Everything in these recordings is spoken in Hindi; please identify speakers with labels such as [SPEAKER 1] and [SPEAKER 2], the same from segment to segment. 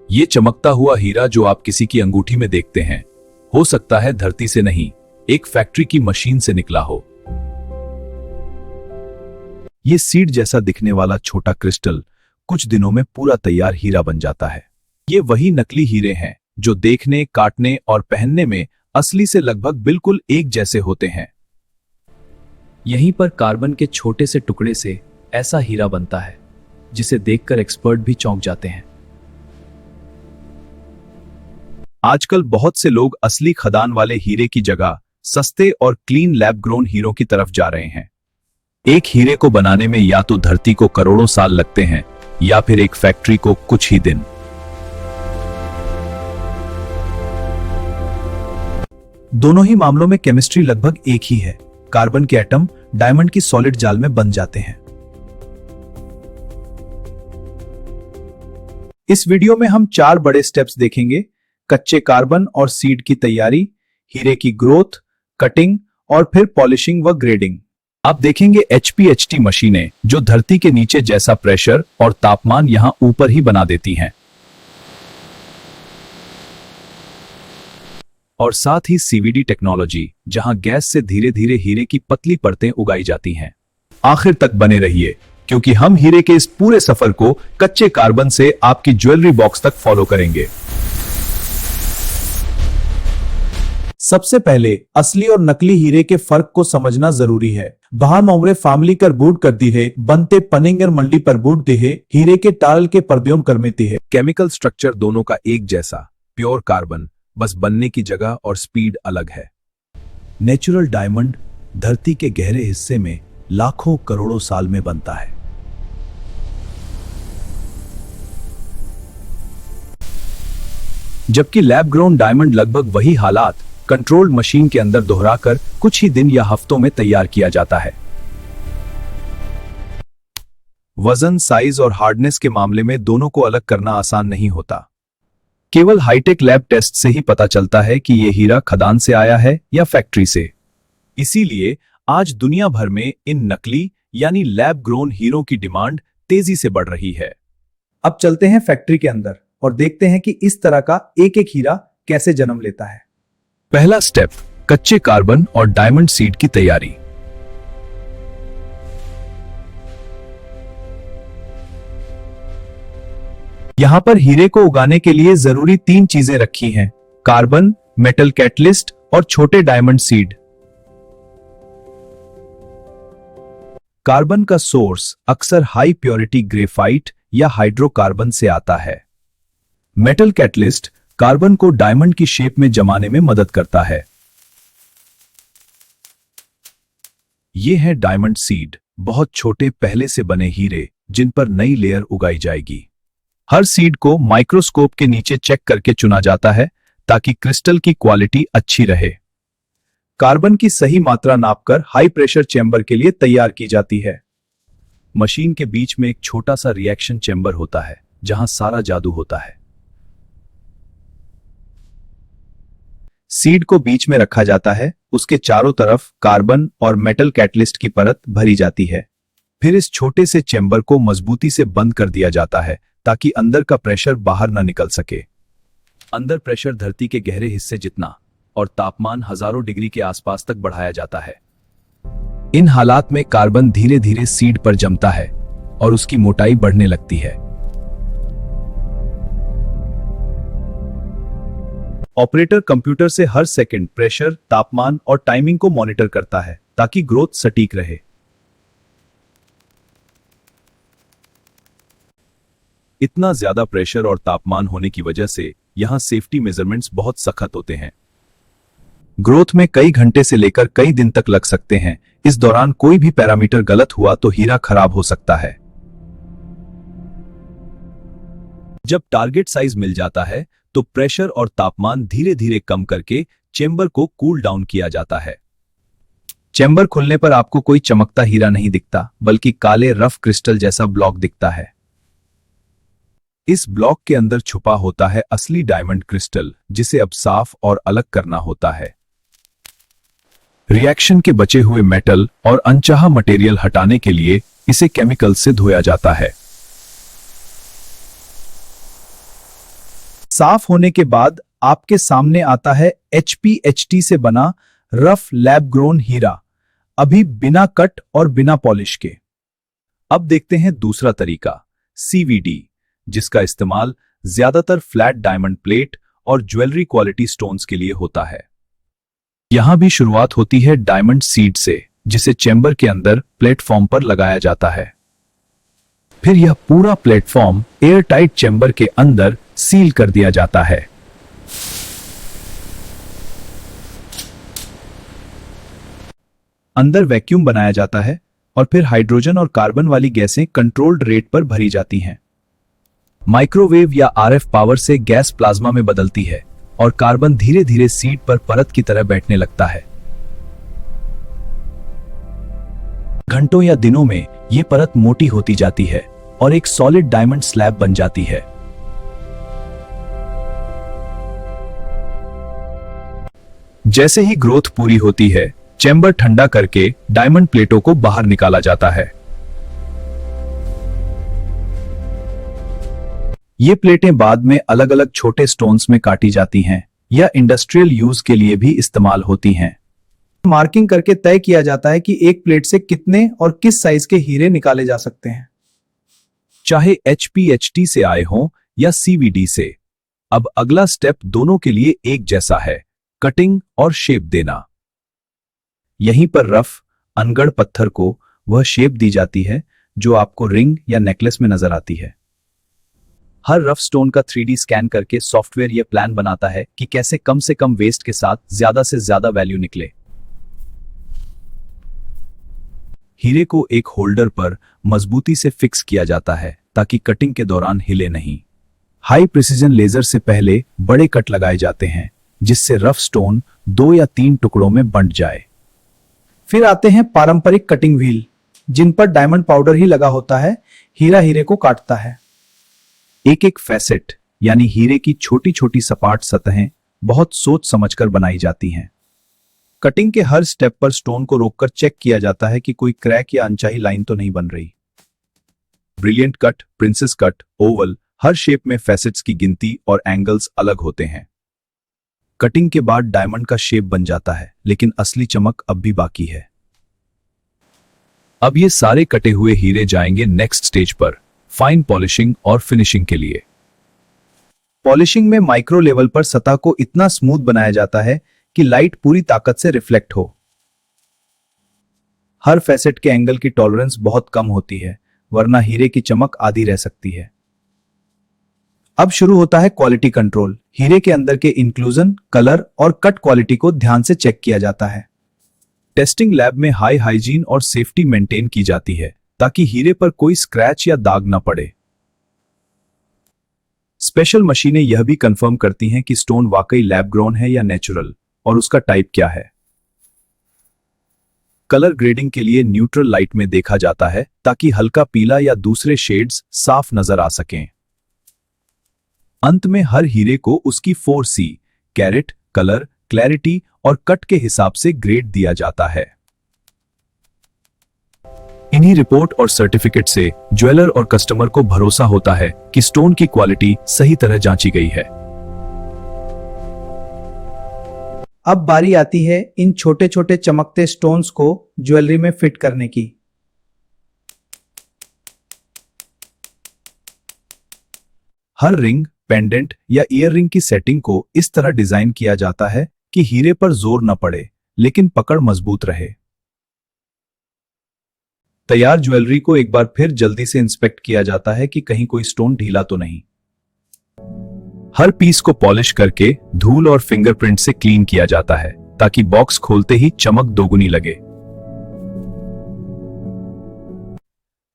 [SPEAKER 1] ये चमकता हुआ हीरा जो आप किसी की अंगूठी में देखते हैं, हो सकता है धरती से नहीं, एक फैक्ट्री की मशीन से निकला हो। ये सीड जैसा दिखने वाला छोटा क्रिस्टल कुछ दिनों में पूरा तैयार हीरा बन जाता है। ये वही नकली हीरे हैं जो देखने, काटने और पहनने में असली से लगभग बिल्कुल एक जैसे होते हैं। यहीं पर कार्बन के छोटे से टुकड़े से ऐसा हीरा बनता है जिसे देखकर एक्सपर्ट भी चौंक जाते हैं। आजकल बहुत से लोग असली खदान वाले हीरे की जगह सस्ते और क्लीन लैब ग्रोन हीरों की तरफ जा रहे हैं। एक हीरे को बनाने में या तो धरती को करोड़ों साल लगते हैं या फिर एक फैक्ट्री को कुछ ही दिन। दोनों ही मामलों में केमिस्ट्री लगभग एक ही है। कार्बन के एटम डायमंड की सॉलिड जाल में बंध जाते हैं। इस वीडियो में हम 4 बड़े स्टेप्स देखेंगे: कच्चे कार्बन और सीड की तैयारी, हीरे की ग्रोथ, कटिंग और फिर पॉलिशिंग व ग्रेडिंग। आप देखेंगे HPHT मशीनें जो धरती के नीचे जैसा प्रेशर और तापमान यहां ऊपर ही बना देती हैं, और साथ ही CVD टेक्नोलॉजी जहां गैस से धीरे धीरे हीरे की पतली परतें उगाई जाती हैं। आखिर तक बने रहिए क्योंकि हम हीरे के इस पूरे सफर को कच्चे कार्बन से आपकी ज्वेलरी बॉक्स तक फॉलो करेंगे।
[SPEAKER 2] सबसे पहले असली और नकली हीरे के फर्क को समझना जरूरी है। बाहर मोमरे फैमिली कर बूट करती है, बनते पनिंगर मंडी पर बूटते है, हीरे के टाल के परब्योम करमेती है।
[SPEAKER 1] केमिकल स्ट्रक्चर दोनों का एक जैसा, प्योर कार्बन, बस बनने की जगह और स्पीड अलग है।
[SPEAKER 2] नेचुरल डायमंड धरती के गहरे हिस्से में लाखों करोड़ों साल में बनता है।
[SPEAKER 1] जबकि लैब ग्रोन डायमंड लगभग वही हालात कंट्रोल्ड मशीन के अंदर दोहराकर कुछ ही दिन या हफ्तों में तैयार किया जाता है। वजन, साइज और हार्डनेस के मामले में दोनों को अलग करना आसान नहीं होता। केवल हाईटेक लैब टेस्ट से ही पता चलता है कि यह हीरा खदान से आया है या फैक्ट्री से। इसीलिए आज दुनिया भर में इन नकली यानी लैब ग्रोन हीरों की डिमांड तेजी से बढ़ रही है।
[SPEAKER 2] अब चलते हैं फैक्ट्री के अंदर और देखते हैं कि इस तरह का एक एक हीरा कैसे जन्म लेता है।
[SPEAKER 1] पहला स्टेप, कच्चे कार्बन और डायमंड सीड की तैयारी।
[SPEAKER 2] यहां पर हीरे को उगाने के लिए जरूरी 3 चीजें रखी हैं: कार्बन, मेटल कैटलिस्ट और छोटे डायमंड सीड।
[SPEAKER 1] कार्बन का सोर्स अक्सर हाई प्योरिटी ग्रेफाइट या हाइड्रोकार्बन से आता है। मेटल कैटलिस्ट कार्बन को डायमंड की शेप में जमाने में मदद करता है। ये है डायमंड सीड, बहुत छोटे पहले से बने हीरे जिन पर नई लेयर उगाई जाएगी। हर सीड को माइक्रोस्कोप के नीचे चेक करके चुना जाता है ताकि क्रिस्टल की क्वालिटी अच्छी रहे। कार्बन की सही मात्रा नापकर हाई प्रेशर चैम्बर के लिए तैयार की जाती है। मशीन के बीच में एक छोटा सा रिएक्शन चैम्बर होता है जहां सारा जादू होता है। सीड को बीच में रखा जाता है, उसके चारों तरफ कार्बन और मेटल कैटलिस्ट की परत भरी जाती है। फिर इस छोटे से चैम्बर को मजबूती से बंद कर दिया जाता है ताकि अंदर का प्रेशर बाहर न निकल सके। अंदर प्रेशर धरती के गहरे हिस्से जितना और तापमान हजारों डिग्री के आसपास तक बढ़ाया जाता है। इन हालात में कार्बन धीरे धीरे सीड पर जमता है और उसकी मोटाई बढ़ने लगती है। ऑपरेटर कंप्यूटर से हर सेकंड प्रेशर, तापमान और टाइमिंग को मॉनिटर करता है ताकि ग्रोथ सटीक रहे। इतना ज्यादा प्रेशर और तापमान होने की वजह से यहां सेफ्टी मेजरमेंट्स बहुत सख्त होते हैं। ग्रोथ में कई घंटे से लेकर कई दिन तक लग सकते हैं। इस दौरान कोई भी पैरामीटर गलत हुआ तो हीरा खराब हो सकता है। जब टारगेट साइज मिल जाता है तो प्रेशर और तापमान धीरे धीरे कम करके चेंबर को कूल डाउन किया जाता है। चेंबर खुलने पर आपको कोई चमकता हीरा नहीं दिखता, बल्कि काले रफ क्रिस्टल जैसा ब्लॉक दिखता है। इस ब्लॉक के अंदर छुपा होता है असली डायमंड क्रिस्टल, जिसे अब साफ और अलग करना होता है। रिएक्शन के बचे हुए मेटल और अनचाहा मटेरियल हटाने के लिए इसे केमिकल से धोया जाता है। साफ होने के बाद आपके सामने आता है HPHT से बना रफ लैब ग्रोन हीरा, अभी बिना कट और बिना पॉलिश के। अब देखते हैं दूसरा तरीका, CVD, जिसका इस्तेमाल ज्यादातर फ्लैट डायमंड प्लेट और ज्वेलरी क्वालिटी स्टोन्स के लिए होता है। यहां भी शुरुआत होती है डायमंड सीड से, जिसे चेंबर के अंदर प्लेटफॉर्म पर लगाया जाता है। फिर यह पूरा प्लेटफॉर्म एयर टाइट चेंबर के अंदर सील कर दिया जाता है। अंदर वैक्यूम बनाया जाता है और फिर हाइड्रोजन और कार्बन वाली गैसें कंट्रोल्ड रेट पर भरी जाती हैं। माइक्रोवेव या RF पावर से गैस प्लाज्मा में बदलती है और कार्बन धीरे धीरे सीड पर परत की तरह बैठने लगता है। घंटों या दिनों में यह परत मोटी होती जाती है और एक सॉलिड डायमंड स्लैब बन जाती है। जैसे ही ग्रोथ पूरी होती है, चेंबर ठंडा करके डायमंड प्लेटों को बाहर निकाला जाता है। ये प्लेटें बाद में अलग अलग छोटे स्टोन्स में काटी जाती हैं या इंडस्ट्रियल यूज के लिए भी इस्तेमाल होती हैं।
[SPEAKER 2] मार्किंग करके तय किया जाता है कि एक प्लेट से कितने और किस साइज के हीरे निकाले जा सकते हैं,
[SPEAKER 1] चाहे HPHT से आए हों या CVD से। अब अगला स्टेप दोनों के लिए एक जैसा है, कटिंग और शेप देना। यहीं पर रफ अनगढ़ पत्थर को वह शेप दी जाती है जो आपको रिंग या नेकलेस में नजर आती है। हर रफ स्टोन का 3D स्कैन करके सॉफ्टवेयर यह प्लान बनाता है कि कैसे कम से कम वेस्ट के साथ ज्यादा से ज्यादा वैल्यू निकले। हीरे को एक होल्डर पर मजबूती से फिक्स किया जाता है ताकि कटिंग के दौरान हिले नहीं। हाई प्रिसीजन लेजर से पहले बड़े कट लगाए जाते हैं जिससे रफ स्टोन 2 या 3 टुकड़ों में बंट जाए।
[SPEAKER 2] फिर आते हैं पारंपरिक कटिंग व्हील, जिन पर डायमंड पाउडर ही लगा होता है, हीरा हीरे को काटता है।
[SPEAKER 1] एक एक फैसेट यानी हीरे की छोटी छोटी सपाट सतहें बहुत सोच समझकर बनाई जाती हैं। कटिंग के हर स्टेप पर स्टोन को रोककर चेक किया जाता है कि कोई क्रैक या अनचाही लाइन तो नहीं बन रही। Brilliant cut, princess cut, oval, हर शेप में फैसेट्स की गिनती और एंगल्स अलग होते हैं। कटिंग के बाद डायमंड का शेप बन जाता है, लेकिन असली चमक अब भी बाकी है। अब ये सारे कटे हुए हीरे जाएंगे नेक्स्ट स्टेज पर, फाइन पॉलिशिंग और फिनिशिंग के लिए।
[SPEAKER 2] पॉलिशिंग में माइक्रो लेवल पर सतह को इतना स्मूथ बनाया जाता है कि लाइट पूरी ताकत से रिफ्लेक्ट हो। हर फैसेट के एंगल की टॉलरेंस बहुत कम होती है, वरना हीरे की चमक आधी रह सकती है। अब शुरू होता है क्वालिटी कंट्रोल। हीरे के अंदर के इंक्लूजन, कलर और कट क्वालिटी को ध्यान से चेक किया जाता है।
[SPEAKER 1] टेस्टिंग लैब में हाई हाइजीन और सेफ्टी मेंटेन की जाती है ताकि हीरे पर कोई स्क्रैच या दाग न पड़े। स्पेशल मशीनें यह भी कंफर्म करती हैं कि स्टोन वाकई लैब ग्रोन है या नेचुरल और उसका टाइप क्या है। कलर ग्रेडिंग के लिए न्यूट्रल लाइट में देखा जाता है ताकि हल्का पीला या दूसरे शेड्स साफ नजर आ सकें। अंत में हर हीरे को उसकी 4C कैरेट, कलर, क्लैरिटी और कट के हिसाब से ग्रेड दिया जाता है। इन्हीं रिपोर्ट और सर्टिफिकेट से ज्वेलर और कस्टमर को भरोसा होता है कि स्टोन की क्वालिटी सही तरह जांची गई है।
[SPEAKER 2] अब बारी आती है इन छोटे छोटे चमकते स्टोन्स को ज्वेलरी में फिट करने की।
[SPEAKER 1] हर रिंग, पेंडेंट या ईयर रिंग की सेटिंग को इस तरह डिजाइन किया जाता है कि हीरे पर जोर न पड़े लेकिन पकड़ मजबूत रहे। तैयार ज्वेलरी को एक बार फिर जल्दी से इंस्पेक्ट किया जाता है कि कहीं कोई स्टोन ढीला तो नहीं। हर पीस को पॉलिश करके धूल और फिंगरप्रिंट से क्लीन किया जाता है ताकि बॉक्स खोलते ही चमक दोगुनी लगे।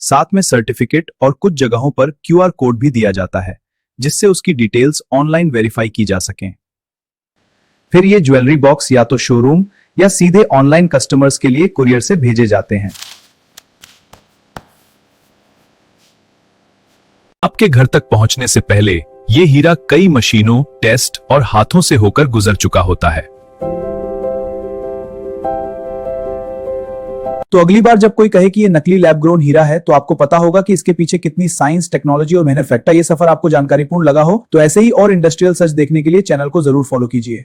[SPEAKER 1] साथ में सर्टिफिकेट और कुछ जगहों पर QR कोड भी दिया जाता है जिससे उसकी डिटेल्स ऑनलाइन वेरीफाई की जा सकें।
[SPEAKER 2] फिर ये ज्वेलरी बॉक्स या तो शोरूम या सीधे ऑनलाइन कस्टमर्स के लिए कुरियर से भेजे जाते हैं।
[SPEAKER 1] आपके घर तक पहुंचने से पहले ये हीरा कई मशीनों, टेस्ट और हाथों से होकर गुजर चुका होता है।
[SPEAKER 2] तो अगली बार जब कोई कहे कि ये नकली लैब ग्रोन हीरा है, तो आपको पता होगा कि इसके पीछे कितनी साइंस, टेक्नोलॉजी और मेहनत लगता है। ये सफर आपको जानकारीपूर्ण लगा हो तो ऐसे ही और इंडस्ट्रियल सच देखने के लिए चैनल को जरूर फॉलो कीजिए।